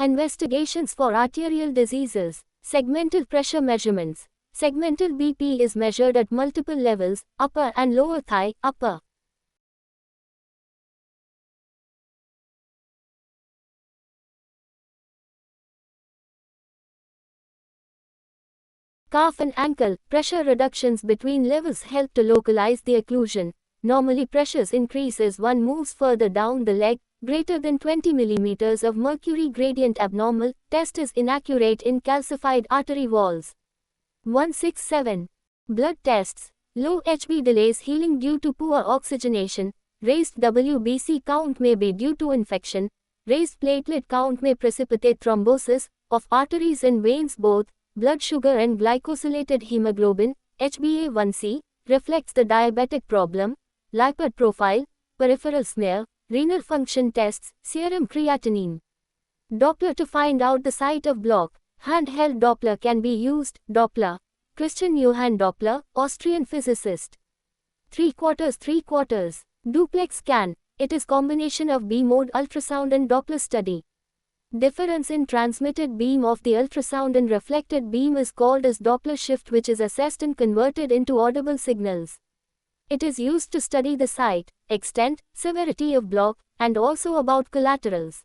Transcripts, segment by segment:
Investigations for arterial diseases. Segmental pressure measurements. Segmental BP is measured at multiple levels, upper and lower thigh, upper calf and ankle. Pressure reductions between levels help to localize the occlusion. Normally pressures increase as one moves further down the leg. Greater than 20 mm of mercury gradient abnormal. Test is inaccurate in calcified artery walls. 167. Blood tests. Low HB delays healing due to poor oxygenation. Raised WBC count may be due to infection. Raised platelet count may precipitate thrombosis of arteries and veins. Both blood sugar and glycosylated hemoglobin, HbA1c, reflects the diabetic problem. Lipid profile, peripheral smear, renal function tests, serum creatinine. Doppler to find out the site of block. Handheld Doppler can be used. Doppler. Christian Johann Doppler, Austrian physicist. 3/4. Duplex scan. It is combination of B-mode ultrasound and Doppler study. Difference in transmitted beam of the ultrasound and reflected beam is called as Doppler shift, which is assessed and converted into audible signals. It is used to study the site, extent, severity of block, and also about collaterals.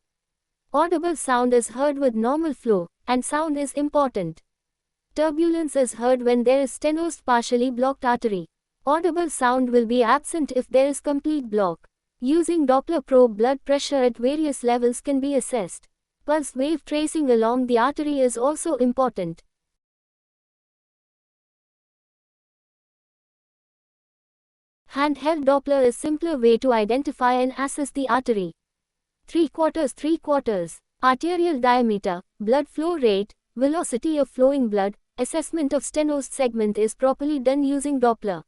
Audible sound is heard with normal flow, and sound is important. Turbulence is heard when there is stenosed partially blocked artery. Audible sound will be absent if there is complete block. Using Doppler probe, blood pressure at various levels can be assessed. Pulse wave tracing along the artery is also important. Handheld Doppler is simpler way to identify and assess the artery. 3/4. Arterial diameter, blood flow rate, velocity of flowing blood. Assessment of stenosed segment is properly done using Doppler.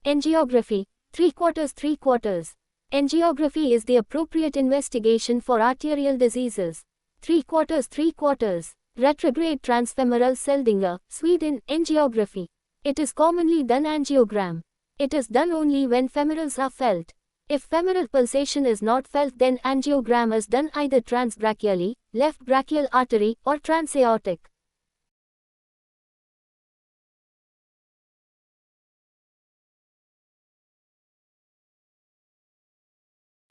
Angiography. 3/4. Angiography is the appropriate investigation for arterial diseases. 3/4. Retrograde transfemoral Seldinger, Sweden, angiography. It is commonly done angiogram. It is done only when femorals are felt. If femoral pulsation is not felt, then angiogram is done either transbrachially, left brachial artery, or transaortic.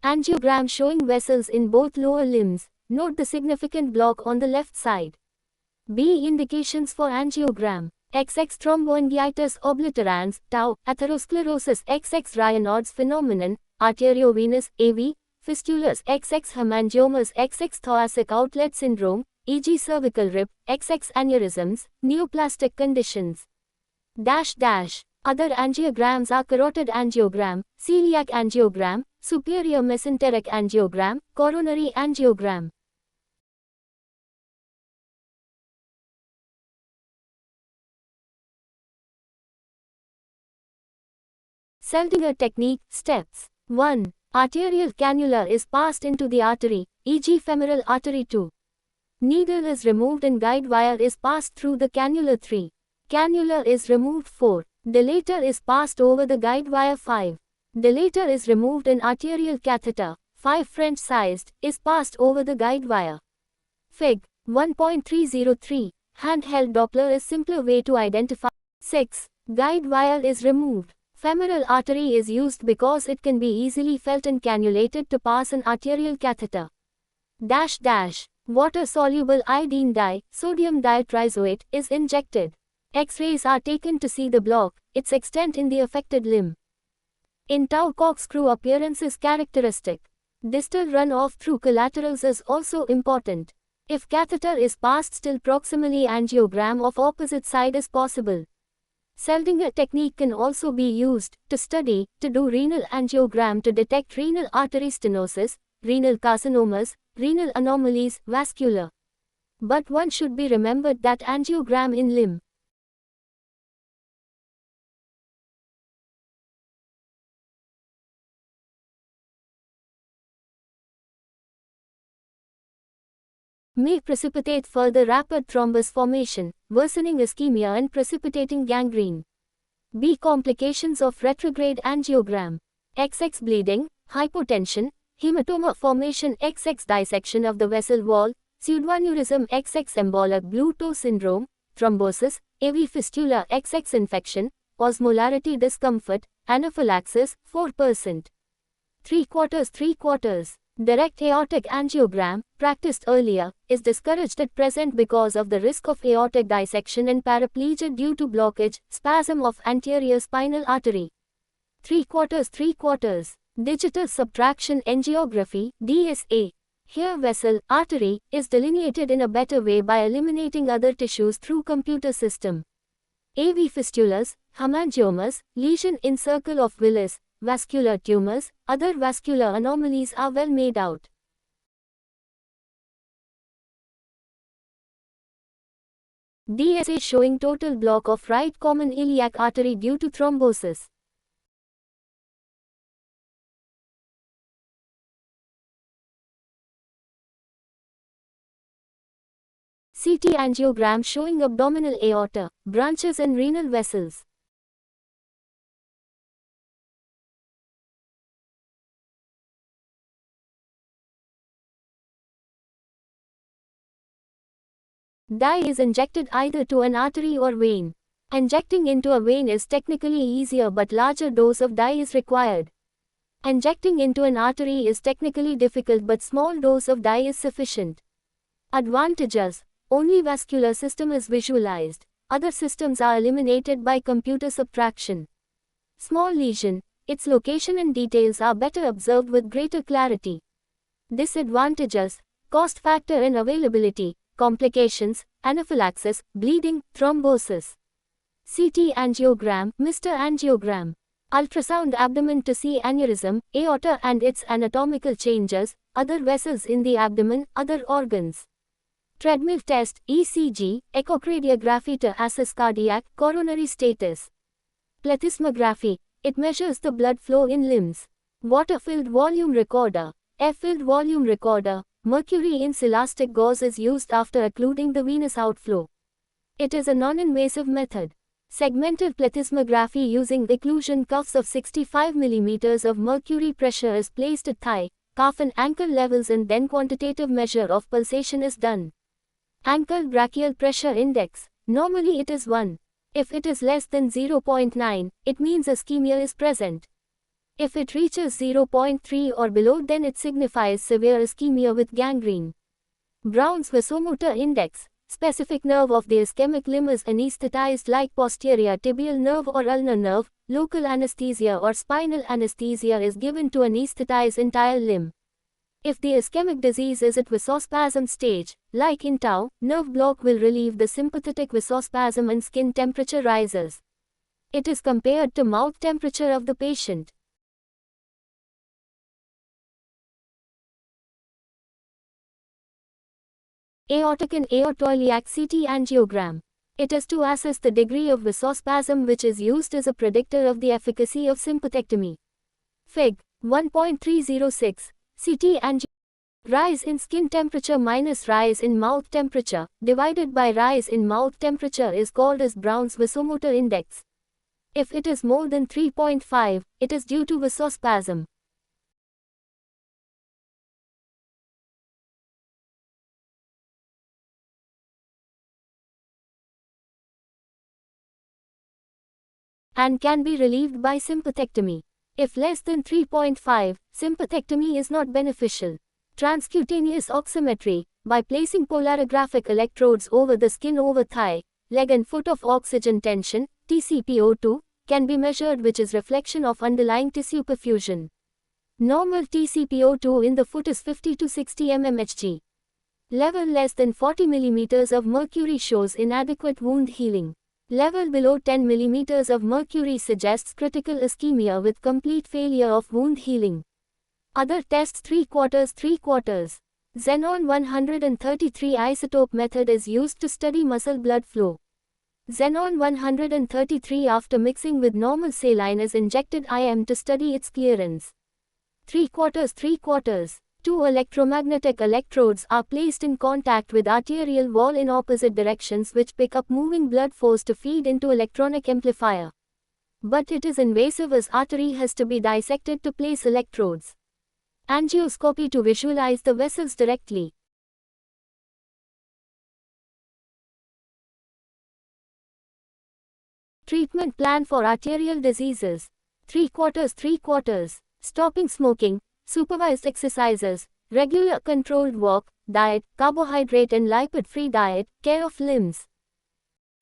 Angiogram showing vessels in both lower limbs. Note the significant block on the left side. B. Indications for angiogram. XX thromboangiitis obliterans, tau, atherosclerosis, XX Raynaud's phenomenon, arteriovenous, AV, fistulas, XX hemangiomas, XX thoracic outlet syndrome, e.g. cervical rib, XX aneurysms, neoplastic conditions. Other angiograms are carotid angiogram, celiac angiogram, superior mesenteric angiogram, coronary angiogram. Seldinger technique, steps. 1. Arterial cannula is passed into the artery, e.g. femoral artery 2. Needle is removed and guide wire is passed through the cannula 3. Cannula is removed 4. Dilator is passed over the guide wire 5. Dilator is removed and arterial catheter, 5 French sized, is passed over the guide wire. Fig. 1.303. Handheld Doppler is simpler way to identify. 6. Guide wire is removed. Femoral artery is used because it can be easily felt and cannulated to pass an arterial catheter. Water-soluble iodine dye, sodium diatrizoate, is injected. X-rays are taken to see the block, its extent in the affected limb. In tau, corkscrew appearance is characteristic. Distal runoff through collaterals is also important. If catheter is passed still proximally, angiogram of opposite side is possible. Seldinger technique can also be used to do renal angiogram to detect renal artery stenosis, renal carcinomas, renal anomalies, vascular. But one should be remembered that angiogram in limb may precipitate further rapid thrombus formation, worsening ischemia and precipitating gangrene. B. Complications of retrograde angiogram. XX bleeding, hypotension, hematoma formation, XX dissection of the vessel wall, pseudoaneurysm XX embolic blue toe syndrome, thrombosis, AV fistula XX infection, osmolarity discomfort, anaphylaxis 4%. 3/4 Direct aortic angiogram, practiced earlier, is discouraged at present because of the risk of aortic dissection and paraplegia due to blockage, spasm of anterior spinal artery. 3/4 Digital subtraction angiography, DSA. Here vessel, artery, is delineated in a better way by eliminating other tissues through computer system. AV fistulas, hemangiomas, lesion in circle of Willis, vascular tumors, other vascular anomalies are well made out. DSA showing total block of right common iliac artery due to thrombosis. CT angiogram showing abdominal aorta, branches and renal vessels. Dye is injected either to an artery or vein. Injecting into a vein is technically easier but larger dose of dye is required. Injecting into an artery is technically difficult but small dose of dye is sufficient. Advantages: only vascular system is visualized. Other systems are eliminated by computer subtraction. Small lesion, its location and details are better observed with greater clarity. Disadvantages: cost factor and availability, complications, anaphylaxis, bleeding, thrombosis. CT angiogram, Mr. Angiogram. Ultrasound abdomen to see aneurysm, aorta and its anatomical changes, other vessels in the abdomen, other organs. Treadmill test, ECG, echocardiography to assess cardiac, coronary status. Plethysmography, it measures the blood flow in limbs. Water-filled volume recorder, air-filled volume recorder, mercury in elastic gauze is used after occluding the venous outflow. It is a non-invasive method. Segmental plethysmography using occlusion cuffs of 65 mm of mercury pressure is placed at thigh, calf and ankle levels and then quantitative measure of pulsation is done. Ankle brachial pressure index, normally it is 1. If it is less than 0.9, it means ischemia is present. If it reaches 0.3 or below, then it signifies severe ischemia with gangrene. Brown's vasomotor index, specific nerve of the ischemic limb is anesthetized like posterior tibial nerve or ulnar nerve. Local anesthesia or spinal anesthesia is given to anesthetize entire limb. If the ischemic disease is at vasospasm stage, like in tau, nerve block will relieve the sympathetic vasospasm and skin temperature rises. It is compared to mouth temperature of the patient. Aortic and aortoiliac CT angiogram. It is to assess the degree of vasospasm which is used as a predictor of the efficacy of sympathectomy. Fig. 1.306. CT angiogram. Rise in skin temperature minus rise in mouth temperature, divided by rise in mouth temperature is called as Brown's vasomotor index. If it is more than 3.5, it is due to vasospasm. And can be relieved by sympathectomy. If less than 3.5, sympathectomy is not beneficial. Transcutaneous oximetry, by placing polarographic electrodes over the skin over thigh, leg and foot of oxygen tension, TCPO2, can be measured, which is reflection of underlying tissue perfusion. Normal TCPO2 in the foot is 50 to 60 mmHg. Level less than 40 mm of mercury shows inadequate wound healing. Level below 10 mm of mercury suggests critical ischemia with complete failure of wound healing. Other tests 3/4. Xenon 133 isotope method is used to study muscle blood flow. Xenon 133 after mixing with normal saline is injected IM to study its clearance. 3/4. Two electromagnetic electrodes are placed in contact with arterial wall in opposite directions which pick up moving blood force to feed into electronic amplifier. But it is invasive as artery has to be dissected to place electrodes. Angioscopy to visualize the vessels directly. Treatment plan for arterial diseases. 3/4. Stopping smoking, supervised exercises, regular controlled walk, diet, carbohydrate and lipid-free diet, care of limbs.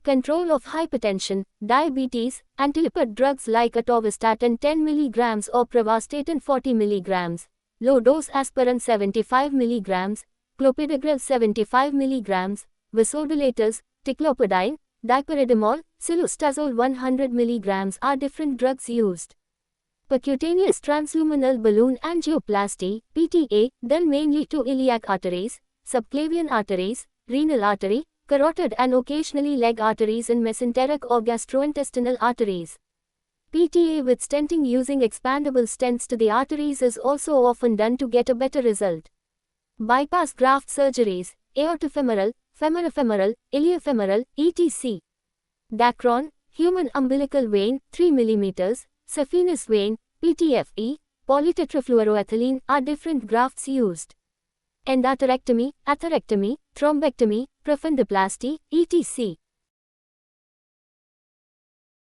Control of hypertension, diabetes, antilipid drugs like atorvastatin 10 mg or pravastatin 40 mg, low-dose aspirin 75 mg, clopidogrel 75 mg, vasodilators, ticlopidine, dipyridamole, cilostazol 100 mg are different drugs used. Percutaneous transluminal balloon angioplasty, PTA, done mainly to iliac arteries, subclavian arteries, renal artery, carotid and occasionally leg arteries and mesenteric or gastrointestinal arteries. PTA with stenting using expandable stents to the arteries is also often done to get a better result. Bypass graft surgeries, aortofemoral, femorofemoral, iliofemoral, etc. Dacron, human umbilical vein, 3 mm, saphenous vein, PTFE, polytetrafluoroethylene are different grafts used. Endarterectomy, atherectomy, thrombectomy, prophyloplasty, etc.